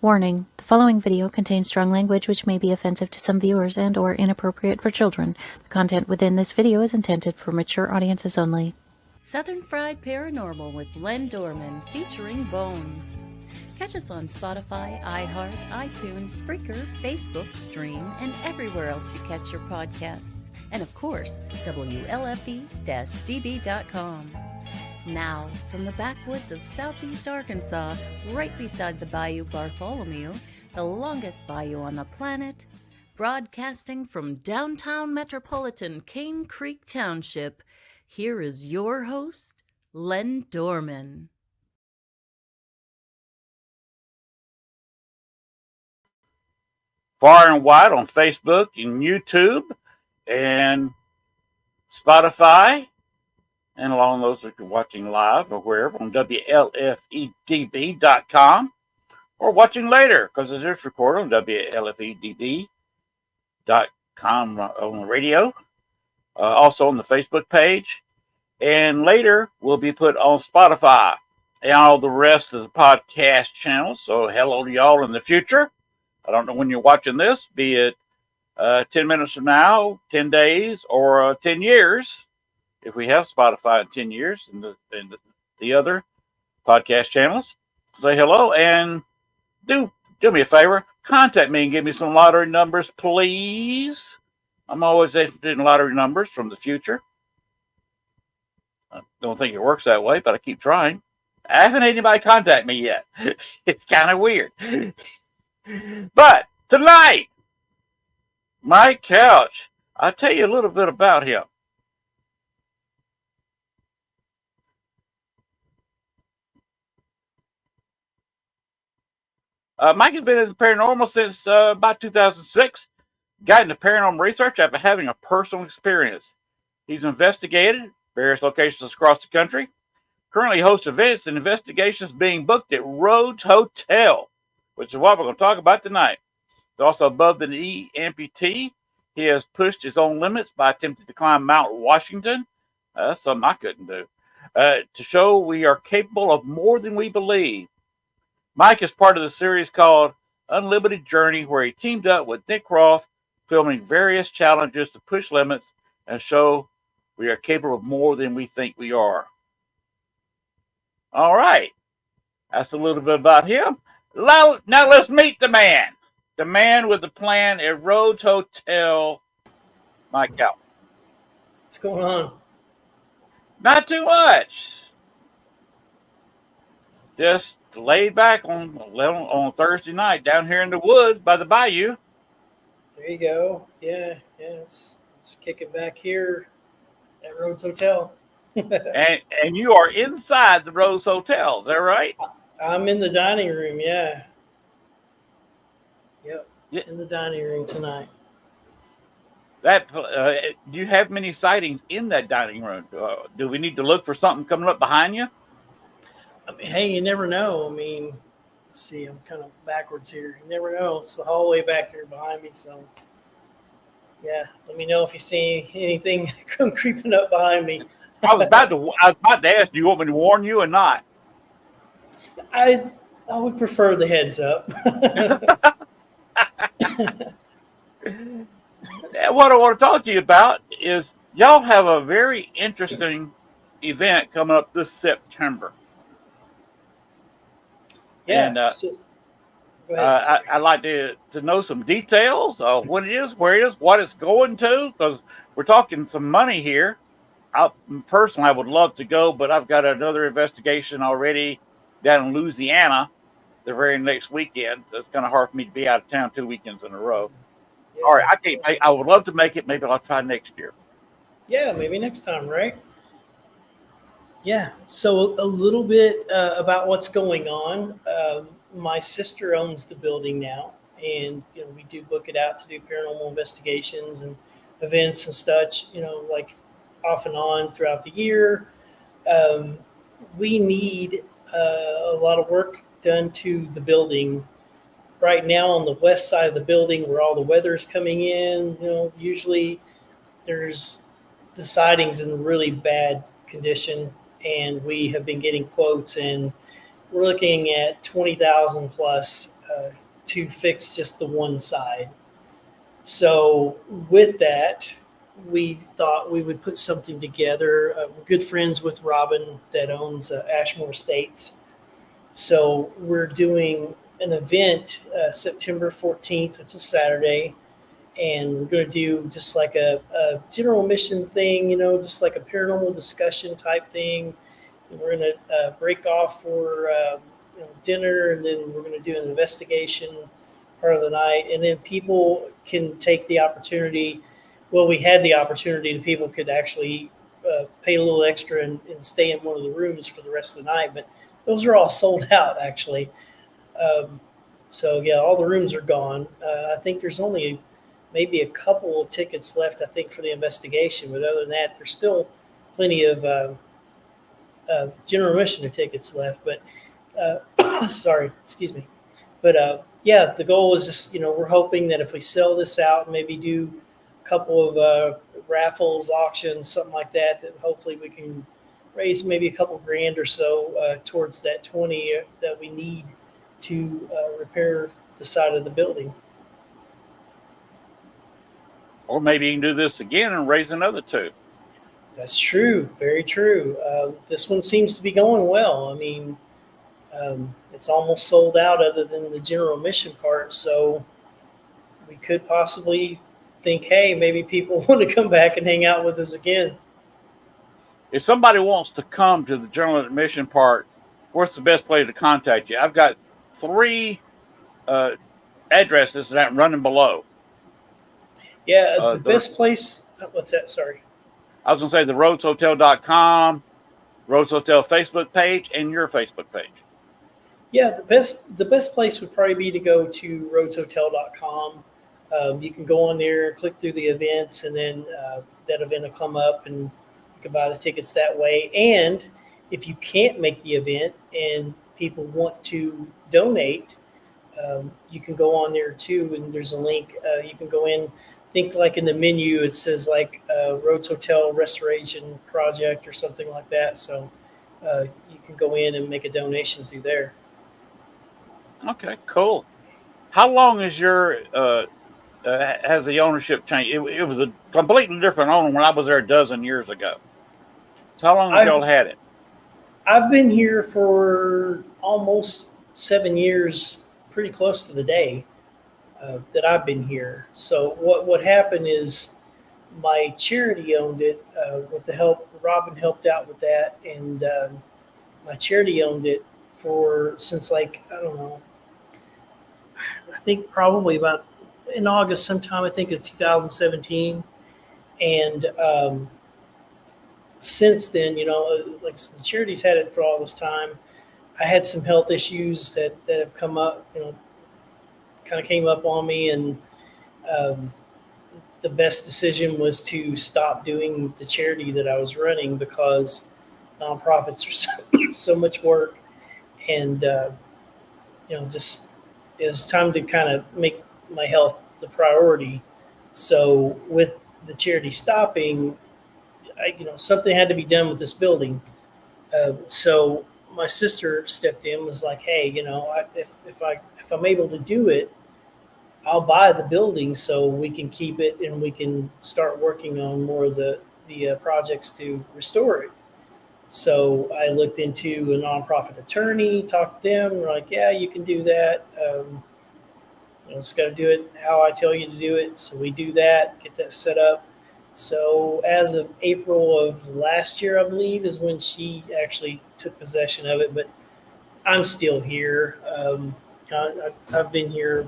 Warning: the following video contains strong language which may be offensive to some viewers and/or inappropriate for children. The content within this video is intended for mature audiences only. Southern Fried Paranormal with Len Dorman featuring Bones. Catch us on Spotify, iHeart, iTunes, Spreaker, Facebook, Stream, and everywhere else you catch your podcasts. And of course, WLFE-DB.com. Now, from the backwoods of southeast Arkansas, right beside the Bayou Bartholomew, the longest bayou on the planet, broadcasting from downtown metropolitan Cane Creek Township, here is your host, Len Dorman. Far and wide on Facebook and YouTube and Spotify, and along those if you're watching live or wherever on WLFEDB.com or watching later because it is recorded on WLFEDB.com on the radio, also on the Facebook page, and later will be put on Spotify and all the rest of the podcast channels. So hello to y'all in the future. I don't know when you're watching this, be it 10 minutes from now, 10 days, or 10 years. If we have Spotify in 10 years and the other podcast channels, say hello and do me a favor. Contact me and give me some lottery numbers, please. I'm always interested in lottery numbers from the future. I don't think it works that way, but I keep trying. I haven't had anybody contact me yet. It's kind of weird. But tonight, Mike Couch, I'll tell you a little bit about him. Mike has been in the paranormal since about 2006. Got into paranormal research after having a personal experience. He's investigated various locations across the country. Currently hosts events and investigations being booked at Rhodes Hotel, which is what we're going to talk about tonight. He's also above the knee amputee. He has pushed his own limits by attempting to climb Mount Washington. That's something I couldn't do. To show we are capable of more than we believe. Mike is part of the series called Unlimited Journey, where he teamed up with Nick Roth, filming various challenges to push limits and show we are capable of more than we think we are. All right. That's a little bit about him. Now let's meet the man. The man with the plan at Rhodes Hotel, Mike Couch. What's going on? Not too much. Just laid back on Thursday night down here in the woods by the bayou. There you go. Yeah, it's kicking back here at Rhodes Hotel. and you are inside the Rhodes Hotel, is that right? I'm in the dining room, yeah. Yep, in the dining room tonight. Do you have many sightings in that dining room? Do we need to look for something coming up behind you? I mean, hey, you never know. I mean, let's see, I'm kind of backwards here. You never know. It's the hallway back here behind me, so yeah. Let me know if you see anything come creeping up behind me. I was about to ask, do you want me to warn you or not? I would prefer the heads up. What I want to talk to you about is y'all have a very interesting event coming up this September. Yeah. And Go ahead, I'd like to know some details of what it is, where it is, what it's going to, because we're talking some money here. Personally, I would love to go, but I've got another investigation already down in Louisiana the very next weekend. So it's kind of hard for me to be out of town 2 weekends in a row. Yeah. All right, I would love to make it. Maybe I'll try next year. Yeah, maybe next time, right? Yeah. So a little bit about what's going on. My sister owns the building now, and we do book it out to do paranormal investigations and events and such. Like off and on throughout the year. We need a lot of work done to the building. Right now on the west side of the building where all the weather is coming in, usually there's the siding's in really bad condition, and we have been getting quotes, and we're looking at $20,000 plus to fix just the one side. So with that, we thought we would put something together. We're good friends with Robin that owns Ashmore Estates. So we're doing an event September 14th. It's a Saturday. And we're going to do just like a general mission thing, just like a paranormal discussion type thing. And we're going to break off for dinner, and then we're going to do an investigation part of the night. And then people can take the opportunity. Well, we had the opportunity that people could actually pay a little extra and stay in one of the rooms for the rest of the night. But those are all sold out, actually. So, yeah, all the rooms are gone. I think there's only maybe a couple of tickets left, I think, for the investigation. But other than that, there's still plenty of general admission tickets left. But sorry, excuse me. But yeah, the goal is just, we're hoping that if we sell this out, maybe do a couple of raffles, auctions, something like that, that hopefully we can raise maybe a couple grand or so towards that 20 that we need to repair the side of the building. Or maybe you can do this again and raise another 2. That's true. Very true. This one seems to be going well. I mean, it's almost sold out other than the general admission part. So we could possibly think, hey, maybe people want to come back and hang out with us again. If somebody wants to come to the general admission part, what's the best way to contact you? I've got 3 addresses that I'm running below. Yeah, the best place. What's that? Sorry. I was going to say the rhodeshotel.com, Rhodes Hotel Facebook page, and your Facebook page. Yeah, the best place would probably be to go to rhodeshotel.com. You can go on there, click through the events, and then that event will come up, and you can buy the tickets that way. And if you can't make the event and people want to donate, you can go on there too, and there's a link. You can go in. Think like in the menu, it says like Rhodes Hotel Restoration Project or something like that. So you can go in and make a donation through there. Okay, cool. How long is your has the ownership changed? It was a completely different owner when I was there a dozen years ago. So how long have y'all had it? I've been here for almost 7 years, pretty close to the day that I've been here. So what happened is my charity owned it with the help. Robin helped out with that, and my charity owned it since like, I don't know, I think probably about in August sometime, I think of 2017. And since then, like the charity's had it for all this time. I had some health issues that have come up, kind of came up on me, and the best decision was to stop doing the charity that I was running because nonprofits are so much work, and just it was time to kind of make my health the priority. So with the charity stopping, something had to be done with this building. So my sister stepped in, was like, hey, if I'm able to do it, I'll buy the building so we can keep it and we can start working on more of the projects to restore it. So I looked into a nonprofit attorney, talked to them. They're like, yeah, you can do that. Just got to do it how I tell you to do it. So we do that, get that set up. So as of April of last year, I believe, is when she actually took possession of it. But I'm still here. I've been here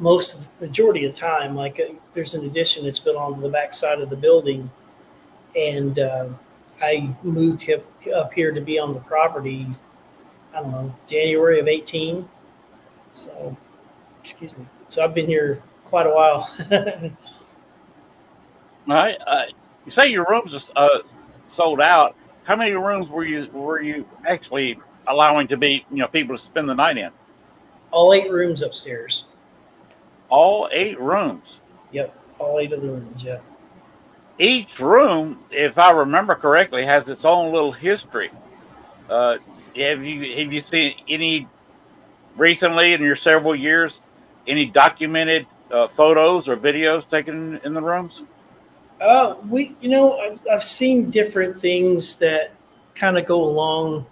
majority of the time. Like there's an addition that's built onto the back side of the building, and I moved up here to be on the property, I don't know, January of 18. So, excuse me. So I've been here quite a while. All right. You say your rooms are sold out. How many rooms were you actually allowing to be, people to spend the night in? All 8 rooms upstairs. All 8 rooms? Yep, all 8 of the rooms, yeah. Each room, if I remember correctly, has its own little history. Have you seen any recently in your several years, any documented photos or videos taken in the rooms? I've seen different things that kind of go along.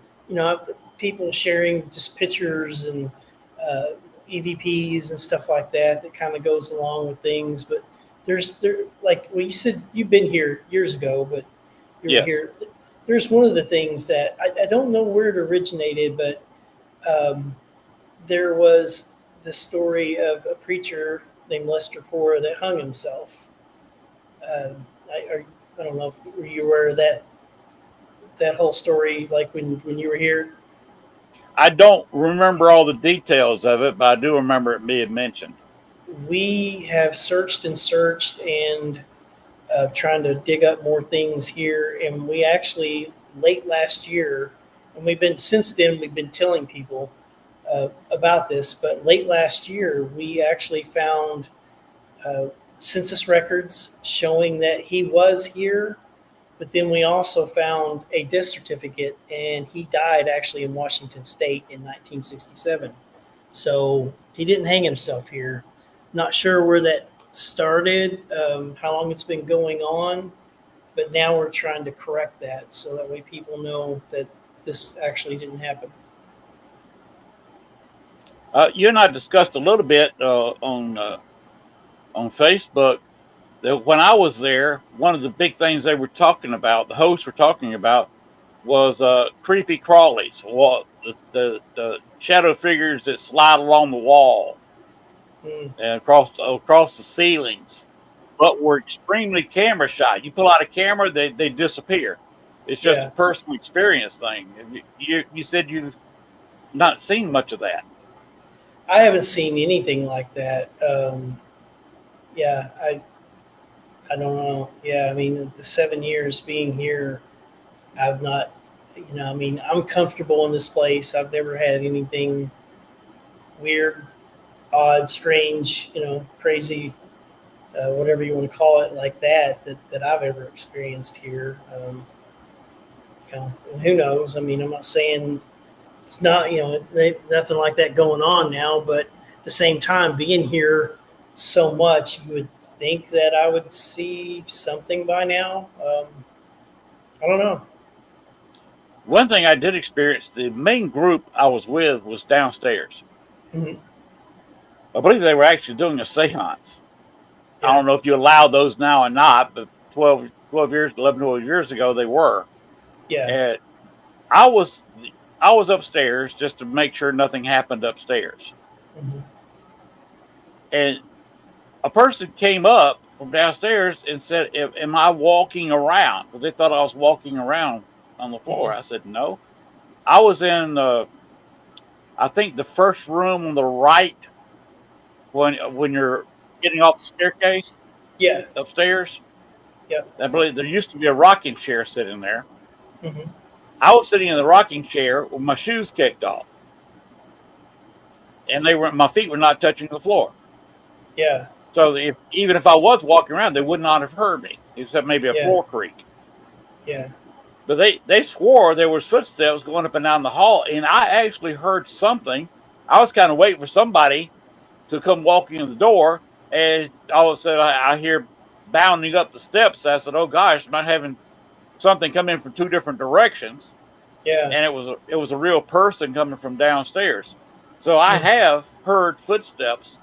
People sharing just pictures and uh, EVPs and stuff like that that kind of goes along with things. But like you said, you've been here years ago, but you were Yes. here. There's one of the things that I don't know where it originated, but um, there was the story of a preacher named Lester Cora that hung himself. Um, I don't know if were you aware of that whole story, like when you were here. I don't remember all the details of it, but I do remember it being mentioned. We have searched and searched and trying to dig up more things here, and we actually late last year, and we've been since then we've been telling people about this, but late last year we actually found uh, census records showing that he was here. But then we also found a death certificate, and he died actually in Washington State in 1967. So he didn't hang himself here. Not sure where that started, how long it's been going on, but now we're trying to correct that so that way people know that this actually didn't happen. You and I discussed a little bit on Facebook that when I was there, one of the big things they were talking about, the hosts were talking about, was creepy crawlies, the shadow figures that slide along the wall Mm, and across the ceilings, but were extremely camera shy. You pull out a camera, they disappear. It's just a yeah, personal experience thing. You said you've not seen much of that. I haven't seen anything like that. Yeah, I don't know. Yeah, I mean, the 7 years being here, I've not, I mean, I'm comfortable in this place. I've never had anything weird, odd, strange, crazy, whatever you want to call it, like that I've ever experienced here. And who knows? I mean, I'm not saying it's not, nothing like that going on now, but at the same time, being here so much, you would think that I would see something by now. I don't know. One thing I did experience, the main group I was with was downstairs. Mhm. I believe they were actually doing a seance. I Yeah, don't know if you allow those now or not, but 12 years, 11, 12 years ago, they were. yeah, And I was I was upstairs just to make sure nothing happened upstairs. mhm. And a person came up from downstairs and said, "Am I walking around?" Because they thought I was walking around on the floor. Mhm. I said, "No." I was in, I think, the first room on the right when you're getting off the staircase Yeah, upstairs. yeah, I believe there used to be a rocking chair sitting there. hmm I was sitting in the rocking chair with my shoes kicked off, and my feet were not touching the floor. yeah, So even if I was walking around, they would not have heard me, except maybe a yeah, floor creak. yeah, But they swore there was footsteps going up and down the hall, and I actually heard something. I was kind of waiting for somebody to come walking in the door, and all of a sudden I hear bounding up the steps. I said, "Oh gosh, I'm not having something come in from two different directions," yeah. and it was a real person coming from downstairs. So I Mhm. have heard footsteps,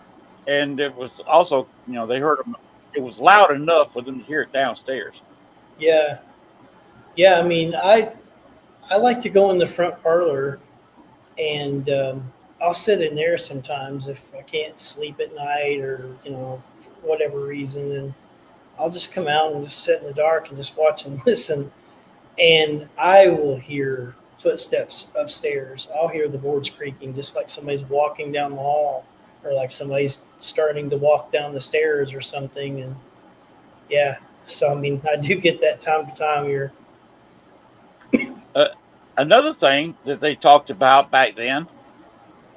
and it was also, they heard them. It was loud enough for them to hear it downstairs. Yeah, yeah. I mean, I like to go in the front parlor, and I'll sit in there sometimes if I can't sleep at night or for whatever reason, and I'll just come out and just sit in the dark and just watch and listen. And I will hear footsteps upstairs. I'll hear the boards creaking, just like somebody's walking down the hall, or like somebody's starting to walk down the stairs or something. And yeah, so I mean, I do get that time to time here. Uh, Another thing that they talked about back then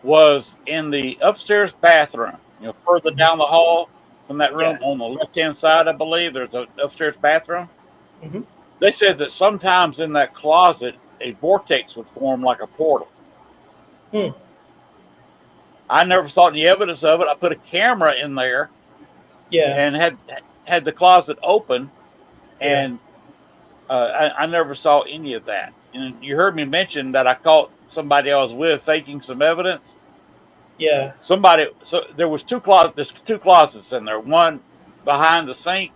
was in the upstairs bathroom. Further Mhm. down the hall from that room Yeah. on the left hand side, I believe there's an upstairs bathroom. hmm They said that sometimes in that closet, a vortex would form like a portal. Hmm. I never saw any evidence of it. I put a camera in there Yeah. and had the closet open, Yeah. and I never saw any of that. And you heard me mention that I caught somebody I was with faking some evidence. Yeah. So there was two closets. There's two closets in there. One behind the sink,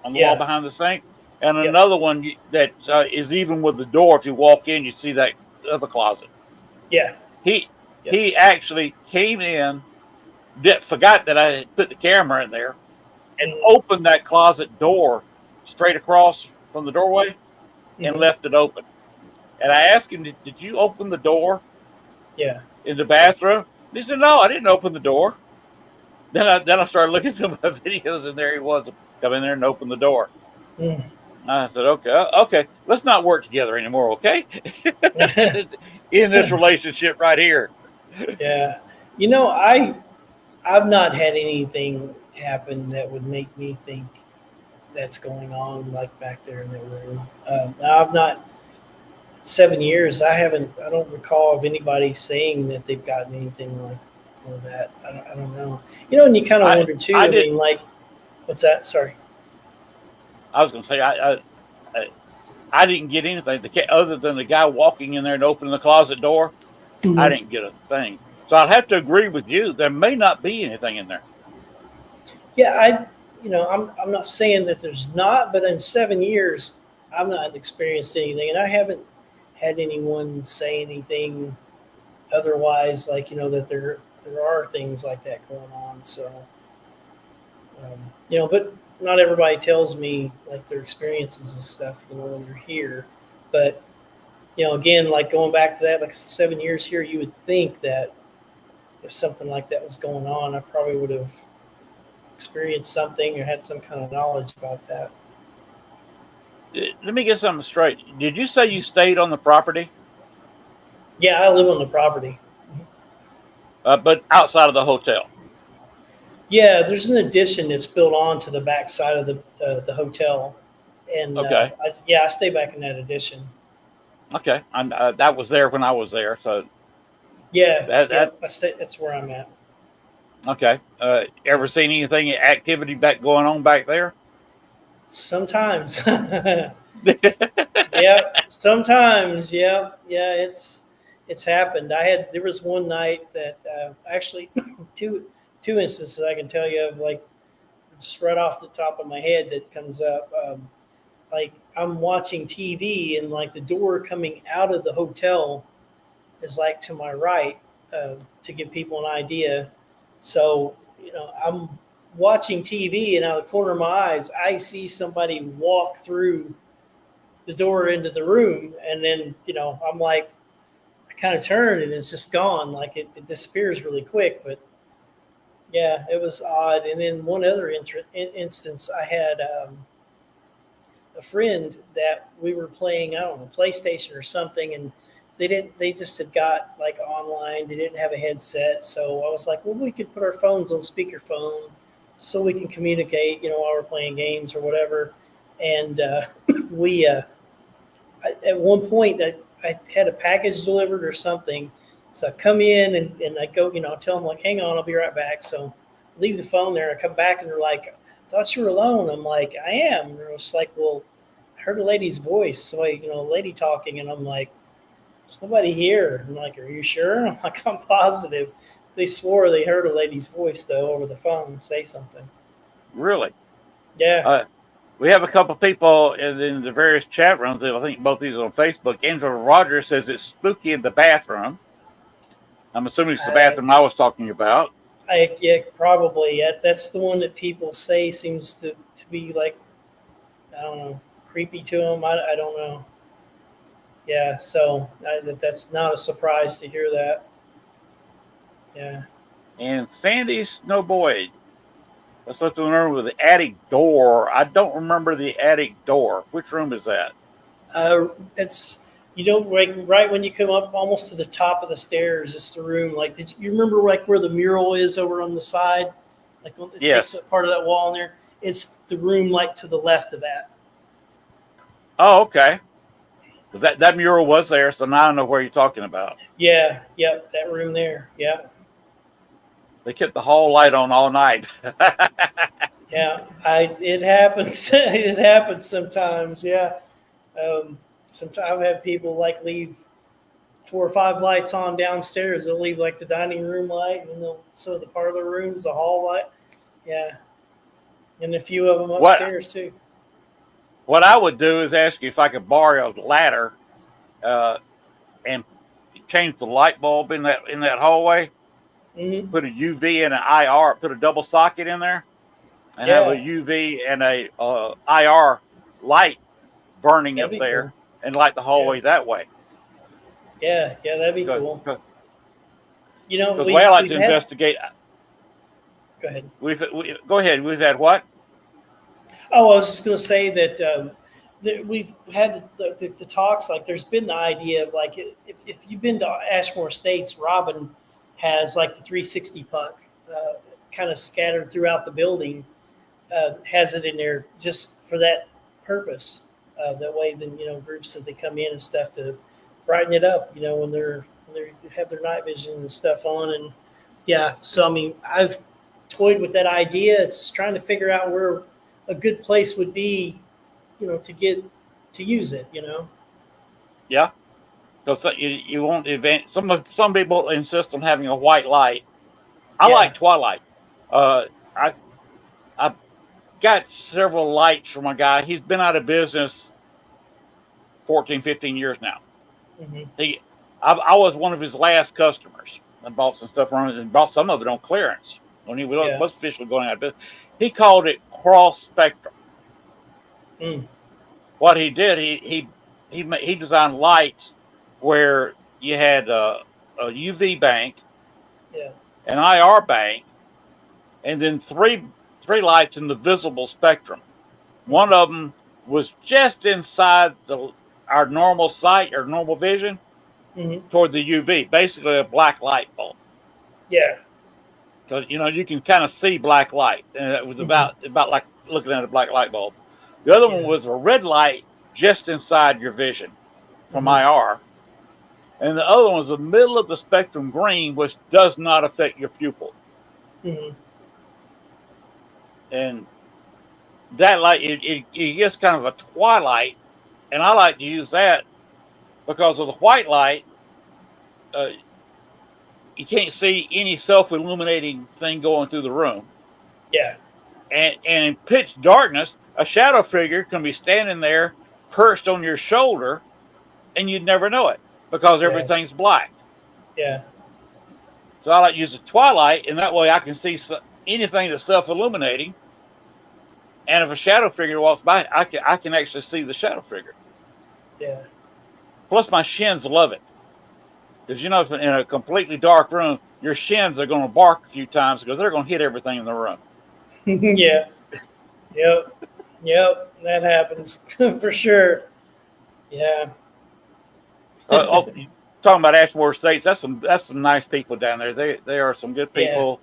on the wall Yeah. behind the sink, and Yep. another one that is even with the door. If you walk in, you see that other closet. Yeah. He Yep. he actually came in, forgot that I had put the camera in there, and opened that closet door straight across from the doorway and Mhm. left it open. And I asked him, "Did you open the door Yeah. in the bathroom?" He said, "No, I didn't open the door." Then I started looking through my videos, and there he was, come in there and open the door. Mm. I said, okay, let's not work together anymore, okay? In this relationship right here. Yeah. You know, I've not had anything happen that would make me think that's going on like back there in that room. I've not 7 years. I don't recall of anybody saying that they've gotten anything like that. I don't know. You know, and you kind of I wonder too. I I did. mean, like, what's that? Sorry. I was going to say I didn't get anything other than the guy walking in there and opening the closet door. I Mhm. didn't get a thing. So I'd have to agree with you. There may not be anything in there. Yeah, I'm not saying that there's not, but in 7 years, I've not experienced anything, and I haven't had anyone say anything otherwise, like that there are things like that going on. So, but not everybody tells me like their experiences and stuff, when they're here. But again, like going back to that, like 7 years here, you would think that if something like that was going on, I probably would have experienced something or had some kind of knowledge about that. Let me get something straight. Did you say you stayed on the property, Yeah, I live on the property. but outside of the hotel? Yeah, there's an addition that's built on to the back side of the hotel, and Okay, I stay back in that addition. okay. That was there when I was there, so Yeah, yeah, that I stay. That's where I'm at. okay. Ever seen anything activity back going on back there? Sometimes, yeah, sometimes, yeah, yeah. It's happened. There was one night that actually two instances I can tell you of, like, just right off the top of my head that comes up. Like, I'm watching TV, and like the door coming out of the hotel is like to my right, to give people an idea. So I'm watching TV, and out of the corner of my eyes, I see somebody walk through the door into the room, and then I'm like, I kind of turn, and it's just gone. Like it disappears really quick. But yeah, it was odd. And then one other instance, I had a friend that we were playing, I don't know, PlayStation or something, and they just had got like online. They didn't have a headset, so I was like, well, we could put our phones on speakerphone so we can communicate, while we're playing games or whatever. And we at one point I had a package delivered or something. So I come in, and I go, I tell them, like, hang on, I'll be right back. So I leave the phone there. I come back, and they're like, I thought you were alone. I'm like, I am. And they're just like, well, I heard a lady's voice. So a lady talking, and I'm like, there's nobody here. I'm like, are you sure? I'm like, I'm positive. They swore they heard a lady's voice though over the phone say something. Really? Yeah. We have a couple people in the various chat rooms. I think both these are on Facebook. Angela Rogers says it's spooky in the bathroom. I'm assuming it's the I, bathroom I was talking about. yeah, probably. Yeah, that's the one that people say seems to be like, I don't know, creepy to them. I don't know. Yeah, so that's not a surprise to hear that. Yeah. And Sandy Snowboy, let's look through the room with the attic door. I don't remember the attic door. Which room is that? It's like right when you come up almost to the top of the stairs, it's the room. Like, did you remember like where the mural is over on the side? Like, it takes Yes. up part of that wall in there. It's the room like to the left of that. Oh, okay. That mural was there, so now I know where you're talking about. Yeah, yep, that room there. Yeah. They kept the hall light on all night. Yeah, it happens. It happens sometimes. Yeah. Sometimes I've had people like leave 4 or 5 lights on downstairs. They'll leave like the dining room light, and so the parlor rooms, the hall light. Yeah, and a few of them what upstairs too. what I would do is ask you if I could borrow a ladder and change the light bulb in that hallway. Hmm. Put a UV and an IR. Put a double socket in there, and have a Yeah, UV and a IR light burning that'd up be cool. there, and light the Yeah, hallway that way. yeah, that'd be Because cool. You know, the way I like we've to had. investigate, Go ahead. go ahead. We've had what? Oh, I was just going to say that we've had the talks. Like, there's been the idea of like if you've been to Ashmore Estates, Robin has like the 360 puck kind of scattered throughout the building. Has it in there just for that purpose. That way, then groups that they come in and stuff to brighten it up. When they have their night vision and stuff on, and yeah. So I mean, I've toyed with that idea. It's just trying to figure out where a good place would be, to get to use it. Yeah, because you won't event. Some people insist on having a white light. I Yeah, like twilight. I got several lights from a guy. He's been out of business 14, 15 years now. hmm I was one of his last customers. I bought some stuff from him and bought some of it on clearance when he was yeah, officially going out of business. He called it cross spectrum. mm, What he did, he designed lights where you had a UV bank, yeah, an IR bank, and then three lights in the visible spectrum. One of them was just inside our normal sight or normal vision hmm toward the UV, basically a black light bulb. yeah, Because you can kind of see black light, and it was hmm about like looking at a black light bulb. The other one yeah, was a red light just inside your vision from hmm IR, and the other one was the middle of the spectrum green, which does not affect your pupil. hmm And that light, it gets kind of a twilight, and I like to use that because of the white light. Uh, you can't see any self-illuminating thing going through the room, yeah, and in pitch darkness, a shadow figure can be standing there, perched on your shoulder, and you'd never know it because yeah, everything's black. yeah, So I like to use the twilight, and that way I can see anything that's self-illuminating. And if a shadow figure walks by, I can actually see the shadow figure. yeah, Plus, my shins love it. Because if in a completely dark room, your shins are going to bark a few times because they're going to hit everything in the room. yeah, yep, yep. That happens for sure. Yeah, Talking about Ashmore Estates, that's some nice people down there. They are some good yeah, people.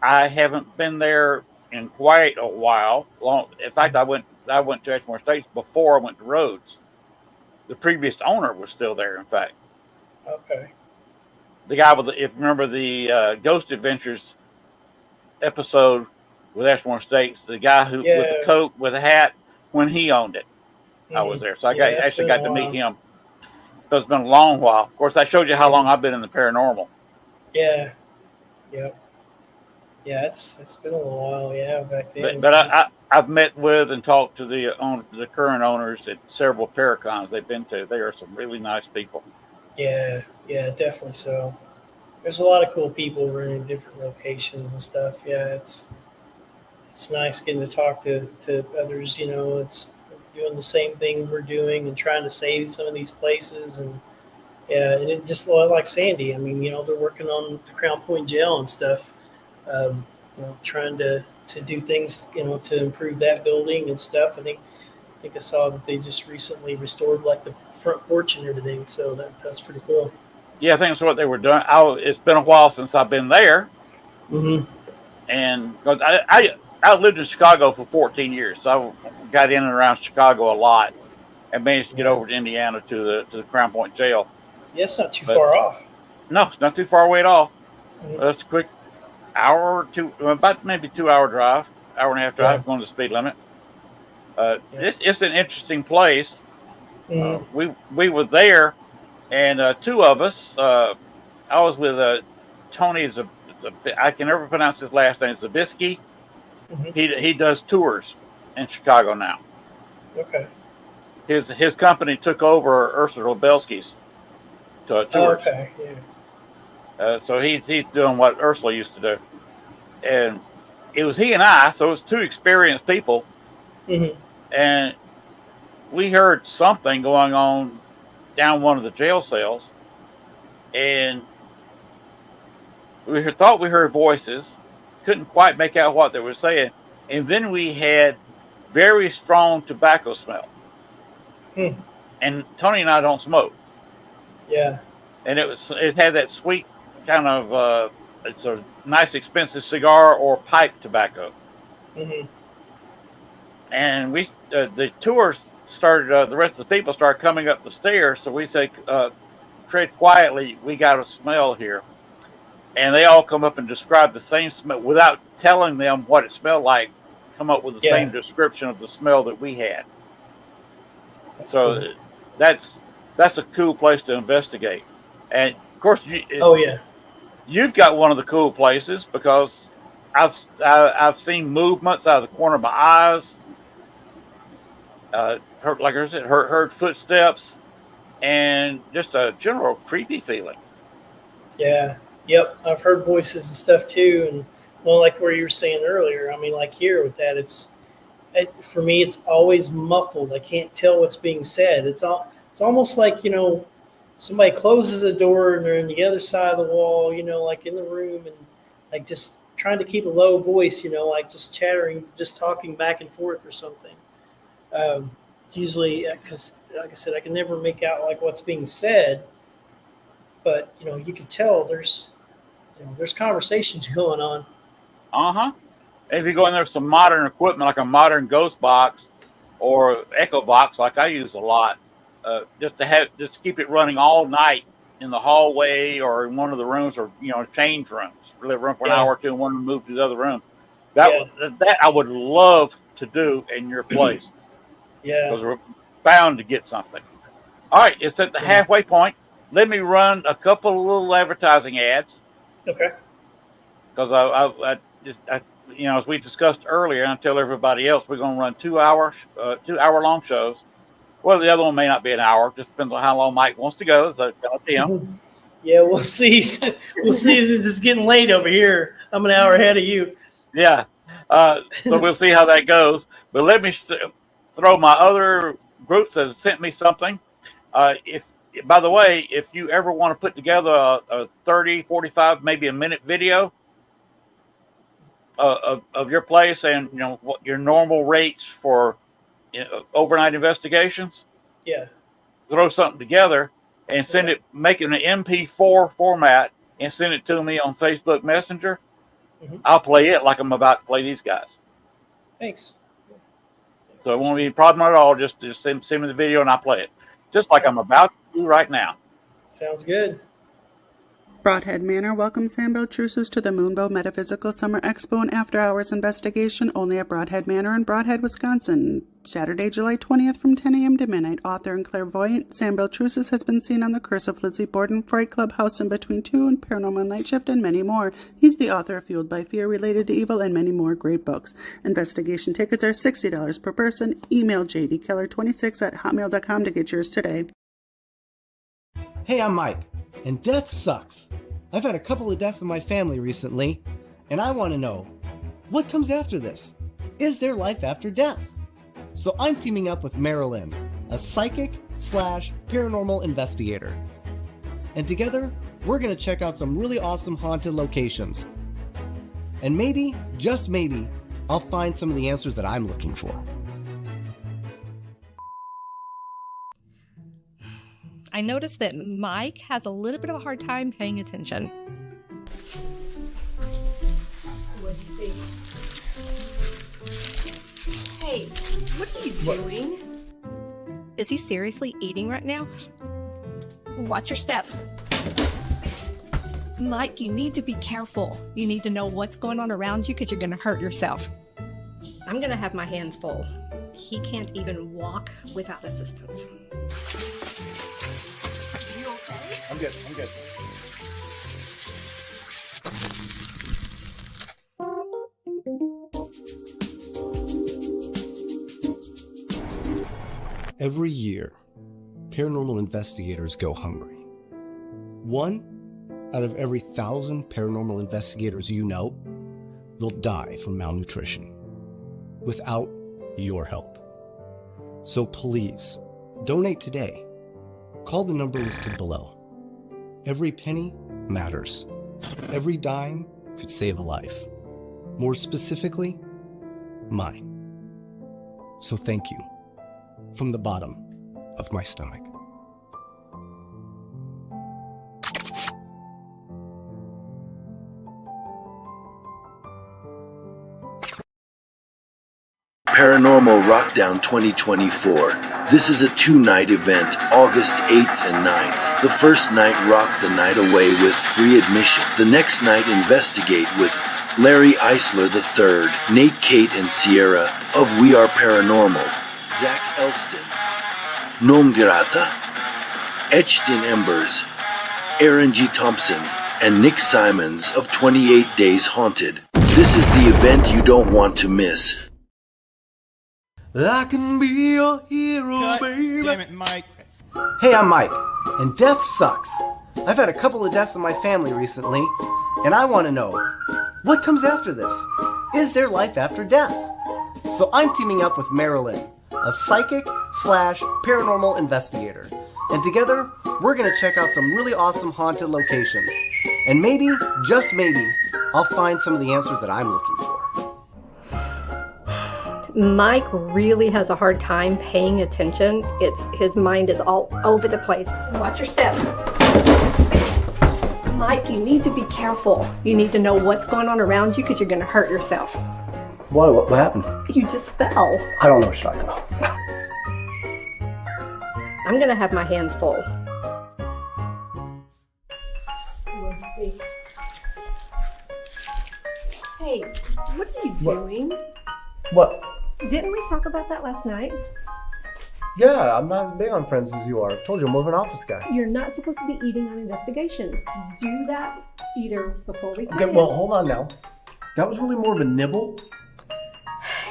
I haven't been there in quite a while. In fact, I went to Ashmore Estates before I went to Rhodes. The previous owner was still there. In fact, okay, the guy if you remember the Ghost Adventures episode with Ashmore Estates, the guy who with the yeah, coat with the hat when he owned it, I hmm was there, so I yeah. It's actually been a got to meet while. him. So it's been a long while. Of course, I showed you how Yeah, long I've been in the paranormal. yeah, yep. Yeah, it's been a little while. Yeah, back then. But I've met with and talked to the current owners at several Paracons they've been to. They are some really nice people. Yeah, yeah, definitely so. There's a lot of cool people running different locations and stuff. Yeah, it's nice getting to talk to others. It's doing the same thing we're doing and trying to save some of these places. And yeah, and it just like Sandy. I mean, they're working on the Crown Point Jail and stuff. Trying to do things, to improve that building and stuff. I think I saw that they just recently restored like the front porch and everything. So that's pretty cool. Yeah, I think that's what they were doing. It's been a while since I've been there, Mm-hmm. and cause I lived in Chicago for 14 years, so I got in and around Chicago a lot, and managed to get Yeah. over to Indiana to the Crown Point Jail. Yeah, it's not too But far off. no, it's not too far away at all. That's a quick hour or two, about maybe 2 hour drive, hour and a half drive, going to the speed limit. It's an interesting place. We were there, and two of us. I was with Tony. I can never pronounce his last name. Zabisky. He does tours in Chicago now. Okay. His company took over Ursula Lebelski's tours. Okay. Yeah. So he's doing what Ursula used to do, and it was he and I. So it was two experienced people, and we heard something going on down one of the jail cells, and we thought we heard voices, couldn't quite make out what they were saying, and then we had very strong tobacco smell. And Tony and I don't smoke. Yeah. And it had that sweet kind of it's a nice expensive cigar or pipe tobacco. And we the tours started. The rest of the people started coming up the stairs. So we say, tread quietly. We got a smell here. And they all come up and describe the same smell without telling them what it smelled like. Come up with the same description of the smell that we had. That's cool. That's a cool place to investigate. And of course, you've got one of the cool places because I've seen movements out of the corner of my eyes. Like I said, heard footsteps, and just a general creepy feeling. Yeah. Yep. I've heard voices and stuff too, and well, like where you were saying earlier. I mean, like here with that, for me, it's always muffled. I can't tell what's being said. It's almost like, somebody closes the door and they're on the other side of the wall, like in the room, and like just trying to keep a low voice, like just chattering, just talking back and forth or something. It's usually because, like I said, I can never make out like what's being said, but you can tell there's conversations going on. If you go in there with some modern equipment, like a modern ghost box or echo box, like I use a lot, just to keep it running all night in the hallway or in one of the rooms, or change rooms, live room for an hour or two, and one move to the other room. That I would love to do in your place. Because we're bound to get something. All right, it's at the halfway point. Let me run a couple of little advertising ads. Okay. Because I as we discussed earlier, and I tell everybody else, we're going to run 2 hour-long shows. Well, the other one may not be an hour. Just depends on how long Mike wants to go. So yeah, we'll see. We'll see. It's getting late over here. I'm an hour ahead of you. Yeah. So we'll see how that goes. But let me throw my other groups that have sent me something. By the way, if you ever want to put together a 30, 45, maybe a minute video of your place and what your normal rates for overnight investigations, throw something together and send it, make it an MP4 format and send it to me on Facebook Messenger. I'll play it like I'm about to play these guys. Thanks. So it won't be a problem at all. Just send me the video and I'll play it, just like I'm about to do right now. Sounds good. Broadhead Manor welcomes Sam Beltrusis to the Moonbow Metaphysical Summer Expo and After Hours Investigation only at Broadhead Manor in Broadhead, Wisconsin. Saturday, July 20th from 10 a.m. to midnight. Author and clairvoyant Sam Beltrusis has been seen on The Curse of Lizzie Borden, Fright Club, House in Between Two, and Paranormal Night Shift, and many more. He's the author of Fueled by Fear, Related to Evil, and many more great books. Investigation tickets are $60 per person. Email jdkeller26@hotmail.com to get yours today. Hey, I'm Mike, and death sucks. I've had a couple of deaths in my family recently, and I want to know, what comes after this? Is there life after death? So I'm teaming up with Marilyn, a psychic/paranormal investigator. And together, we're going to check out some really awesome haunted locations. And maybe, just maybe, I'll find some of the answers that I'm looking for. I noticed that Mike has a little bit of a hard time paying attention. What do you see? Hey, what are you doing? Is he seriously eating right now? Watch your steps. Mike, you need to be careful. You need to know what's going on around you because you're going to hurt yourself. I'm going to have my hands full. He can't even walk without assistance. I'm good. I'm good. Every year, paranormal investigators go hungry. 1 out of every 1,000 paranormal investigators you know will die from malnutrition without your help. So please, donate today. Call the number listed below. Every penny matters. Every dime could save a life. More specifically, mine. So thank you from the bottom of my stomach. Paranormal Rockdown 2024. This is a 2-night event, August 8th and 9th. The first night, rock the night away with free admission. The next night, investigate with Larry Eisler III, Nate, Kate, and Sierra of We Are Paranormal, Zach Elston, Noam Girata, Etched in Embers, Aaron G. Thompson, and Nick Simons of 28 Days Haunted. This is the event you don't want to miss. I can be your hero, baby. Damn it, Mike. Hey, I'm Mike, and death sucks. I've had a couple of deaths in my family recently, and I want to know, what comes after this? Is there life after death? So I'm teaming up with Marilyn, a psychic / paranormal investigator. And together, we're going to check out some really awesome haunted locations. And maybe, just maybe, I'll find some of the answers that I'm looking for. Mike really has a hard time paying attention. His mind is all over the place. Watch your step. Mike, you need to be careful. You need to know what's going on around you because you're going to hurt yourself. Why? What happened? You just fell. I don't know what you're talking about. I'm going to have my hands full. Hey, what are you doing? What? Didn't we talk about that last night? Yeah, I'm not as big on friends as you are. I told you I'm more of an office guy. You're not supposed to be eating on investigations. Do that either before we come Okay, in. well, hold on now. That was really more of a nibble.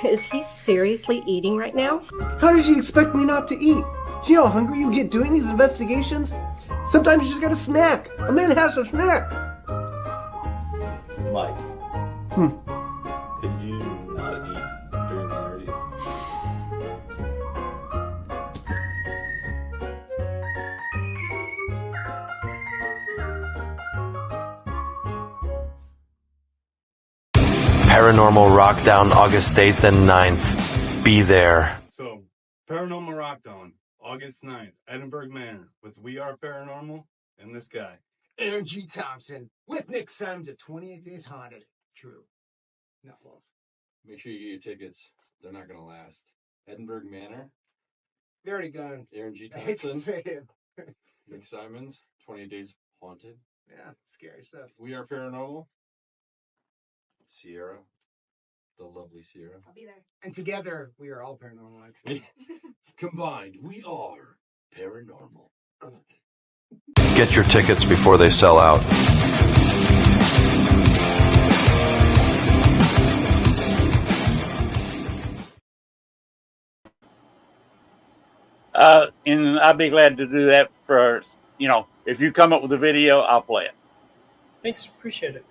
Is he seriously eating right now? How did you expect me not to eat? You know how hungry you get doing these investigations? Sometimes you just gotta snack. A man has to snack. Mike. Could you not eat during the interview? Paranormal Rockdown August 8th and 9th. Be there. So, Paranormal Rockdown, August 9th, Edinburgh Manor, with We Are Paranormal and this guy. Aaron G. Thompson, with Nick Simons at 28 Days Haunted. True. Not false. Make sure you get your tickets. They're not going to last. Edinburgh Manor. They already gone. Aaron G. I hate to Thompson. say it. Nick Simons. 28 Days Haunted. Yeah, scary stuff. We Are Paranormal. Sierra. The lovely Sierra. I'll be there. And together, we are all paranormal, actually. Combined, we are paranormal. Get your tickets before they sell out. And I'd be glad to do that for, if you come up with a video, I'll play it. Thanks, appreciate it.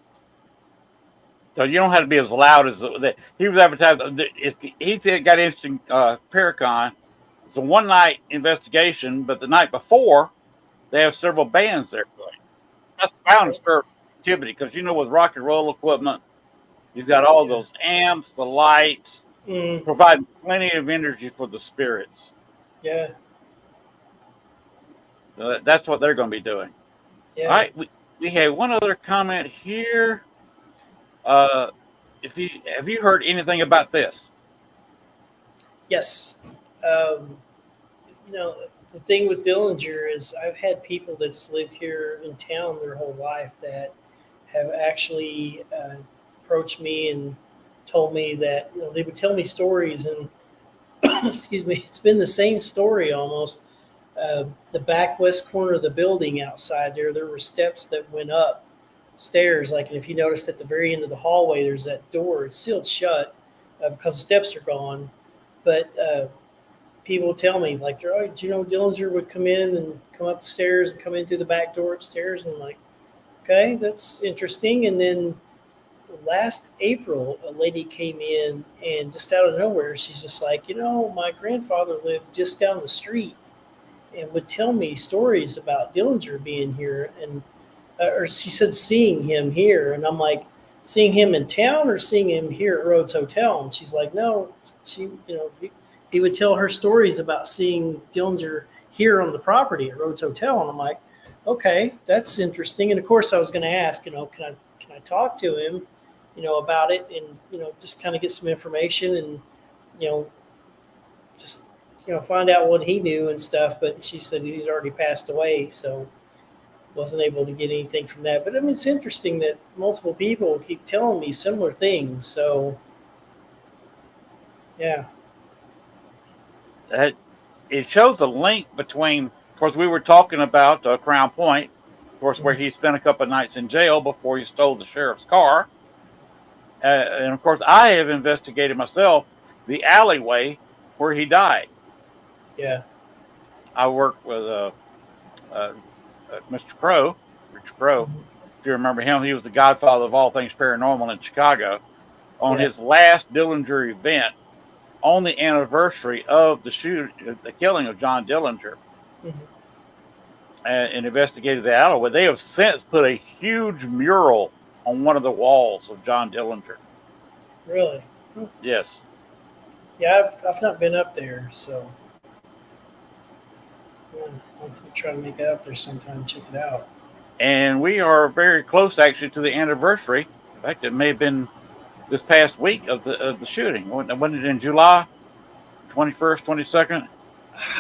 So you don't have to be as loud as he was advertised. He said got interesting Paracon. It's a one-night investigation, but the night before, they have several bands there playing. That's bound to stir activity because with rock and roll equipment, you've got all those amps, the lights, provide plenty of energy for the spirits. Yeah. So that's what they're going to be doing. Yeah. All right, we have one other comment here. Have you heard anything about this? Yes. The thing with Dillinger is I've had people that's lived here in town their whole life that have actually approached me and told me that they would tell me stories, and excuse me, it's been the same story almost. The back west corner of the building outside there were steps that went up stairs. Like, if you noticed at the very end of the hallway, there's that door. It's sealed shut because the steps are gone. But people tell me, like, Dillinger would come in and come up the stairs and come in through the back door upstairs. And I'm like, okay, that's interesting. And then last April, a lady came in, and just out of nowhere, she's just like, my grandfather lived just down the street and would tell me stories about Dillinger being here. And or she said seeing him here. And I'm like, seeing him in town or seeing him here at Rhodes Hotel? And she's like, no, he would tell her stories about seeing Dillinger here on the property at Rhodes Hotel. And I'm like, okay, that's interesting. And of course I was going to ask, can I talk to him, about it, and, just kind of get some information and, just, find out what he knew and stuff. But she said he's already passed away. So wasn't able to get anything from that. But I mean, it's interesting that multiple people keep telling me similar things. So, yeah. It shows a link between, of course, we were talking about Crown Point, of course, where he spent a couple of nights in jail before he stole the sheriff's car. And of course, I have investigated myself the alleyway where he died. Yeah. I worked with Mr. Crow, Richard Crow. If you remember him, he was the godfather of all things paranormal in Chicago. On his last Dillinger event, on the anniversary of the killing of John Dillinger, and investigated the alleyway. They have since put a huge mural on one of the walls of John Dillinger. Really? Yes. Yeah, I've not been up there, so I'll try to make it up there sometime, check it out. And we are very close, actually, to the anniversary. In fact, it may have been this past week of the shooting. Wasn't it in July 21st, 22nd?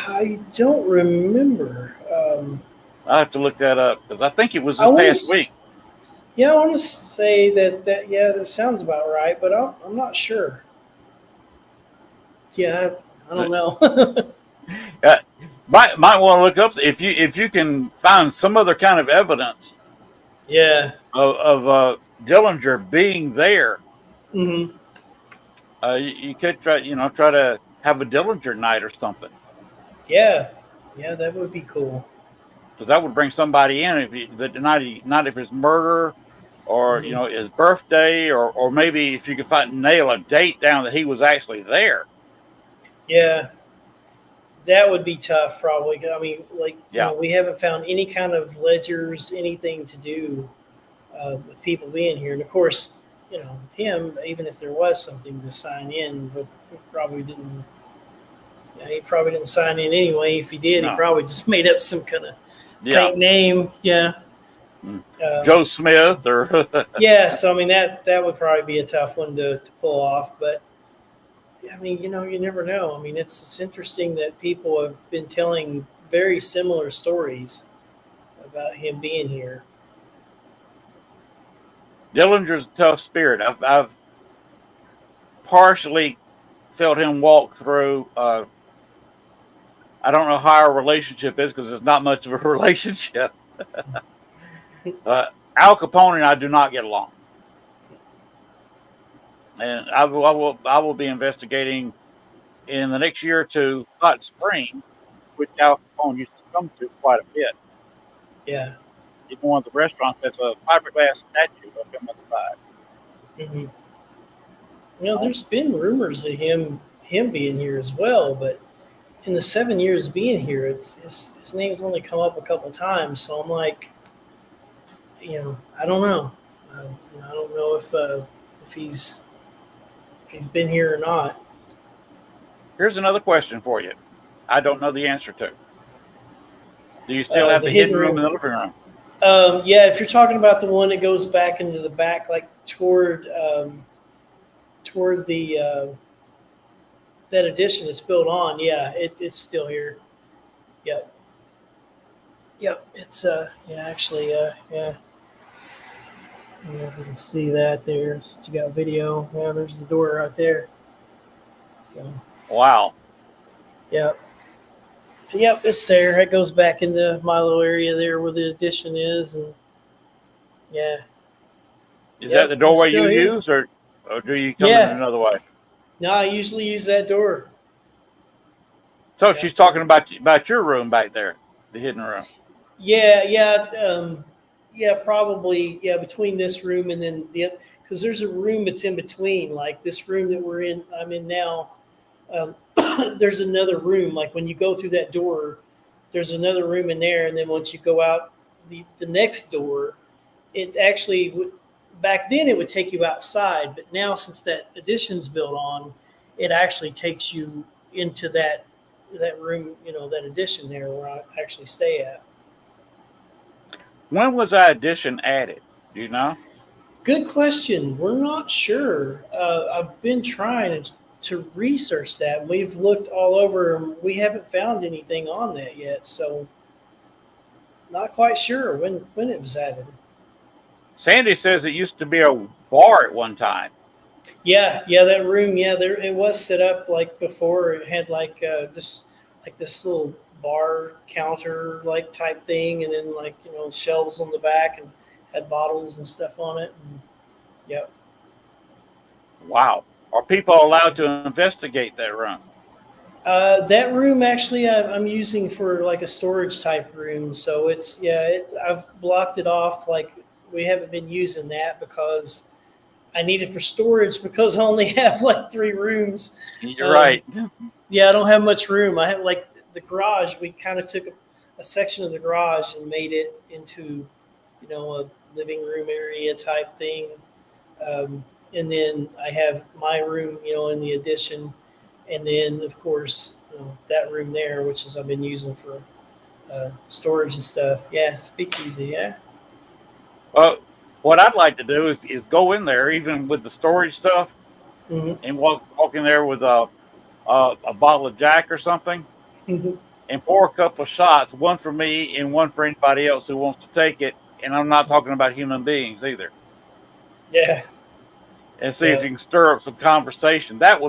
I don't remember. I have to look that up because I think it was this past week. Yeah, I want to say that sounds about right, but I'm not sure. Yeah, I don't know. Might want to look up if you can find some other kind of evidence. Yeah. Of Dillinger being there. Mm-hmm. You could try to have a Dillinger night or something. Yeah, that would be cool. Because that would bring somebody in the night of his murder, or his birthday, or maybe if you could nail a date down that he was actually there. Yeah, that would be tough, probably. I mean, we haven't found any kind of ledgers, anything to do with people being here. And of course, him, even if there was something to sign in, but he probably didn't. He probably didn't sign in anyway. If he did, he probably just made up some kind of fake name. Yeah. Joe Smith or yeah. So I mean that would probably be a tough one to pull off. But I mean, you never know. I mean, it's interesting that people have been telling very similar stories about him being here. Dillinger's a tough spirit. I've partially felt him walk through. I don't know how our relationship is because it's not much of a relationship. Al Capone and I do not get along, and I will be investigating in the next year or two Hot Springs, which Al Capone used to come to quite a bit. Yeah. Even one of the restaurants has a fiberglass statue of him on the side. Mm-hmm. There's been rumors of him being here as well, but in the 7 years being here, his name's only come up a couple times. So I'm like, I don't know. I don't know if he's been here or not. Here's another question for you. I don't know the answer to. Do you still have the hidden room in the living room? Yeah, if you're talking about the one that goes back into the back, like toward the that addition that's built on, yeah, it's still here. Yep. It's yeah. Yeah, you can see that there. So you got video. Yeah, there's the door right there. So, Wow. yep. Yep, it's there. It goes back into my little area there where the addition is. And yeah. Is that Yep, the it's doorway you still here. use, or do you come in Yeah. another way? No, I usually use that door. So Yeah. she's talking about your room back there, the hidden room. Yeah, probably. Yeah, between this room and then because there's a room that's in between, like this room that I'm in now. Um, there's another room. Like when you go through that door, there's another room in there, and then once you go out the next door, it actually would. Back then, it would take you outside, but now since that addition's built on, it actually takes you into that room. That addition there where I actually stay at. When was that addition added? Do you know? Good question. We're not sure. I've been trying to research that. We've looked all over and we haven't found anything on that yet. So, not quite sure when it was added. Sandy says it used to be a bar at one time. Yeah, that room. Yeah, there it was set up like before. It had like just like this little bar counter like type thing, and then like shelves on the back and had bottles and stuff on it. And, yep. Wow. Are people allowed to investigate that room? That room actually I'm using for like a storage type room. So I've blocked it off. Like we haven't been using that because I need it for storage because I only have like 3 rooms. You're right. Yeah, I don't have much room. I have like the garage. We kind of took a section of the garage and made it into, a living room area type thing. And then I have my room, in the addition, and then of course that room there, which is I've been using for storage and stuff. Yeah, speakeasy. Yeah. Well, what I'd like to do is go in there, even with the storage stuff, Mm-hmm. and walk in there with a bottle of Jack or something, Mm-hmm. and pour a couple of shots, one for me and one for anybody else who wants to take it. And I'm not talking about human beings either. Yeah. And see if you can stir up some conversation. That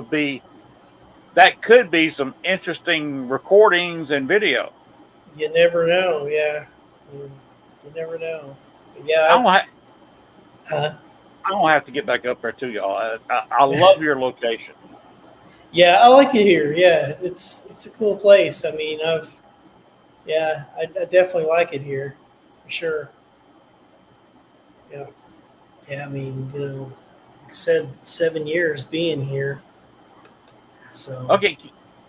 could be some interesting recordings and video. You never know. Yeah. You never know. Yeah. I don't have to get back up there to y'all. I love your location. Yeah, I like it here. Yeah, it's a cool place. I mean, I definitely like it here, for sure. Yeah, yeah. I mean, like I said 7 years being here. So Okay,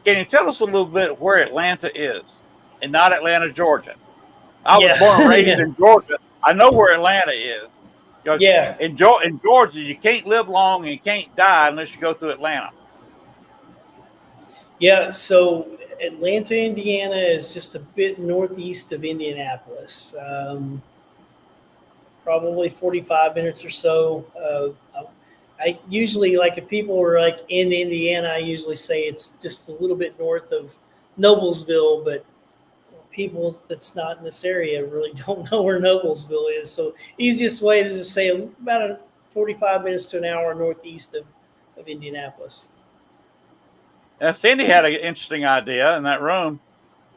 can you tell us a little bit where Atlanta is, and not Atlanta, Georgia? I was born and raised in Georgia. I know where Atlanta is. Yeah. In Georgia, you can't live long and you can't die unless you go through Atlanta. Yeah, so Atlanta, Indiana is just a bit northeast of Indianapolis. Probably 45 minutes or so. I usually, like, if people were like in Indiana, I usually say it's just a little bit north of Noblesville, but people that's not in this area really don't know where Noblesville is. So easiest way is to say about 45 minutes to an hour northeast of Indianapolis. Now, Cindy had an interesting idea in that room.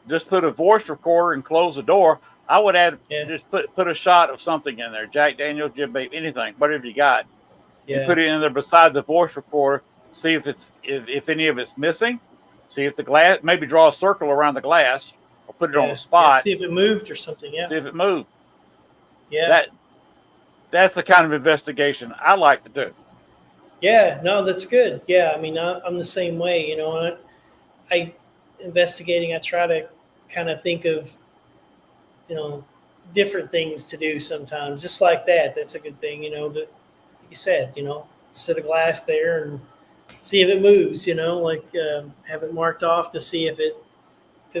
Just put a voice recorder and close the door. I would add just put a shot of something in there, Jack Daniels, Jim Beam, anything, whatever you got. Yeah. And put it in there beside the voice recorder. See if any of it's missing. See if the glass, maybe draw a circle around the glass or put it on the spot. See if it moved or something. Yeah. See if it moved. Yeah. That's the kind of investigation I like to do. Yeah, no, that's good. Yeah, I mean, I'm the same way. I investigating. I try to kind of think of, different things to do sometimes. Just like that. That's a good thing. Like you said, set a glass there and see if it moves. Like have it marked off to see if it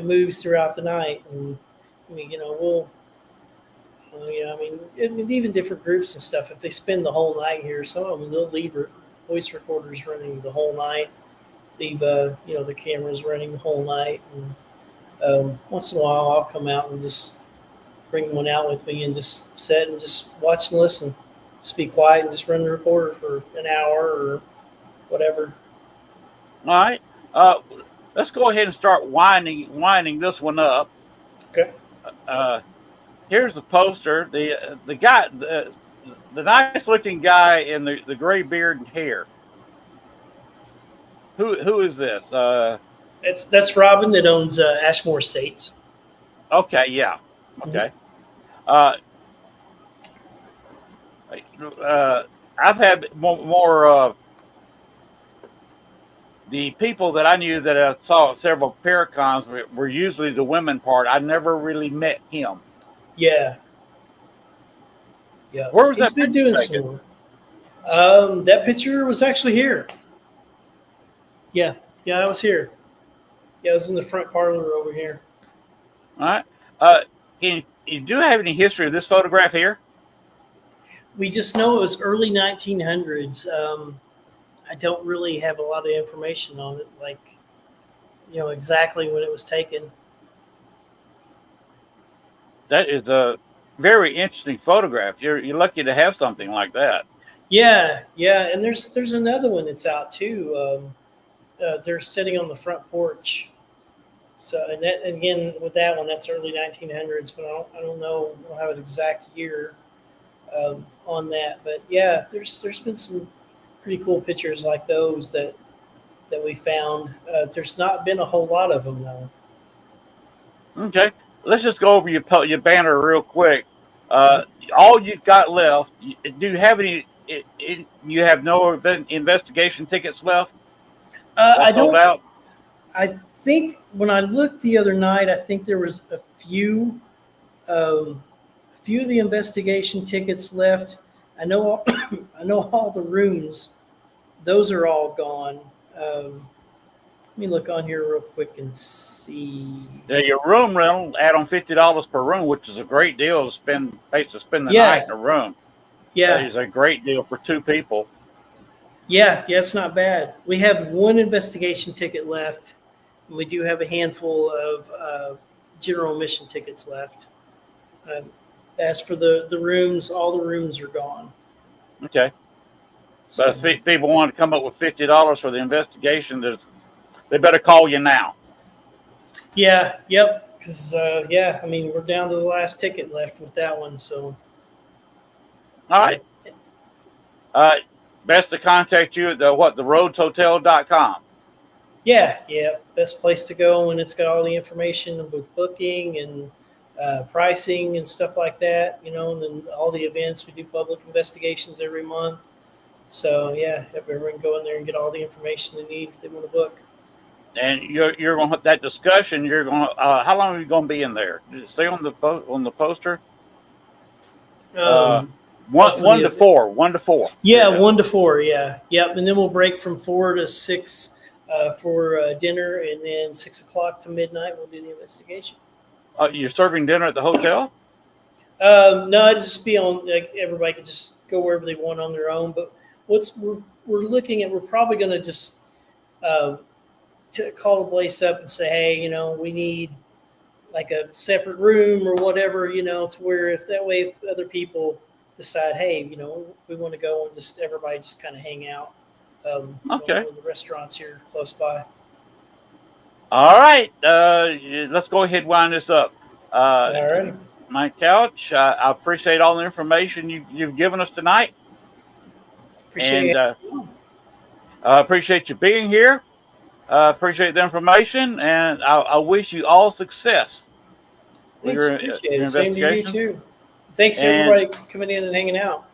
moves throughout the night. And I mean, even different groups and stuff. If they spend the whole night here, some of them they'll leave voice recorders running the whole night. Leave the cameras running the whole night. And once in a while, I'll come out and just bring one out with me and just sit and just watch and listen. Just be quiet and just run the recorder for an hour or whatever. All right. Let's go ahead and start winding this one up. Okay. Here's the poster. The guy, the nice looking guy in the gray beard and hair. Who is this? That's Robin that owns Ashmore Estates. Okay, yeah. Okay. I've had more the people that I knew that I saw at several Paracons were usually the women part. I never really met him. Yeah. Yeah. Where was He's that been picture doing taken? some more. That picture was actually here. Yeah. Yeah, I was here. Yeah, I was in the front parlor over here. All right. Do you have any history of this photograph here? We just know it was early 1900s. I don't really have a lot of information on it, like, exactly when it was taken. That is a very interesting photograph. You're lucky to have something like that. Yeah, and there's another one that's out too. They're sitting on the front porch. So, and that again with that one, that's early 1900s, but I don't know. I don't have an exact year on that. But yeah, there's been some pretty cool pictures like those that we found. There's not been a whole lot of them though. Okay, let's just go over your banner real quick. All you've got left. Do you have any? You have no investigation tickets left. I sold don't. out. I think when I looked the other night, I think there was a few of the investigation tickets left. I know all the rooms; those are all gone. Let me look on here real quick and see. Yeah, your room rental add on $50 per room, which is a great deal to spend the night in a room. Yeah, That is a great deal for two people. Yeah, it's not bad. We have one investigation ticket left. And we do have a handful of general admission tickets left. As for the rooms, all the rooms are gone. Okay. But if people want to come up with $50 for the investigation, they better call you now. Yeah, yep. Because I mean, we're down to the last ticket left with that one. So. All right. Best to contact you at theroadshotel.com. Yeah. Best place to go, and it's got all the information about booking and pricing and stuff like that. And then all the events. We do public investigations every month. So yeah, everyone can go in there and get all the information they need if they want to book. And you're going to have that discussion. You're going to how long are you going to be in there? Did it say on the poster? 1 to 4. 1 to 4. Yeah, 1 to 4. Yeah, yep. And then we'll break from 4 to 6 for dinner, and then 6 o'clock to midnight we'll do the investigation. You're serving dinner at the hotel? No, it'd just be on. Like, everybody could just go wherever they want on their own. But we're looking at, we're probably going to just to call the place up and say, hey, we need like a separate room or whatever, to where if other people decide, hey, we want to go and just everybody just kind of hang out. Okay. The restaurants here close by. All right. Let's go ahead and wind this up. All right. Mike Couch, I appreciate all the information you've given us tonight. Appreciate it. I appreciate you being here. Appreciate the information, and I wish you all success. Thanks, appreciate it. Same to you too. Thanks everybody coming in and hanging out.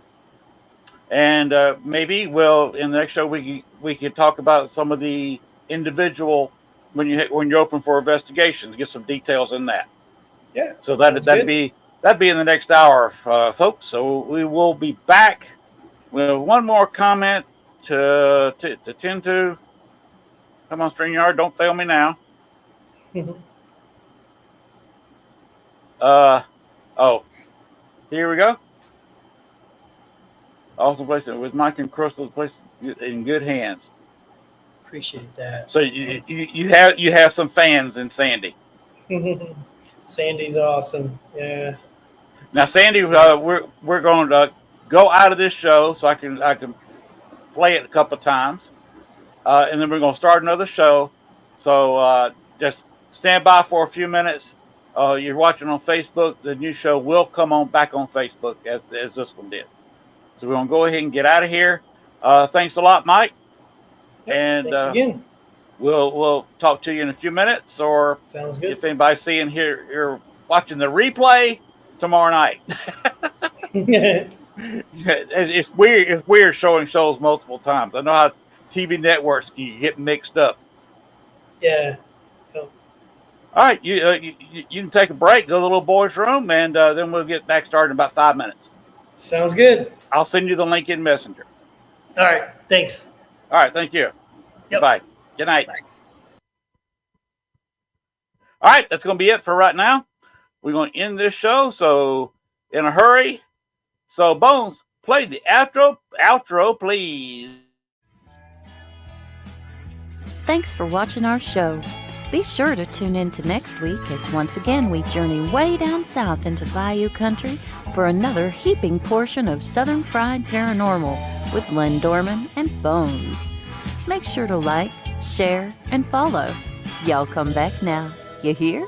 And maybe in the next show we could talk about some of the individual when you're open for investigations, get some details in that. Yeah. So that'd be in the next hour, folks. So we will be back with one more comment to tend to. Come on, StreamYard, don't fail me now. Here we go. Awesome place with Mike and Crystal. The place in good hands. Appreciate that. So you have some fans in Sandy. Sandy's awesome. Yeah. Now, Sandy, we're going to go out of this show so I can play it a couple of times, and then we're going to start another show. So just stand by for a few minutes. You're watching on Facebook. The new show will come on back on Facebook as this one did. So we're going to go ahead and get out of here. Thanks a lot, Mike. And thanks again. We'll talk to you in a few minutes, or sounds good. If anybody's seeing here, you're watching the replay tomorrow night. It's weird. It's weird showing shows multiple times. I know how TV networks can get mixed up. Yeah. All right, you can take a break, go to the little boy's room, and then we'll get back started in about 5 minutes. Sounds good. I'll send you the link in Messenger. All right. Thanks. All right. Thank you. Yep. Bye. Good night. Bye. All right. That's going to be it for right now. We're going to end this show. So in a hurry. So Bones, play the outro, please. Thanks for watching our show. Be sure to tune in to next week as once again we journey way down south into Bayou Country for another heaping portion of Southern Fried Paranormal with Len Dorman and Bones. Make sure to like, share, and follow. Y'all come back now. You hear?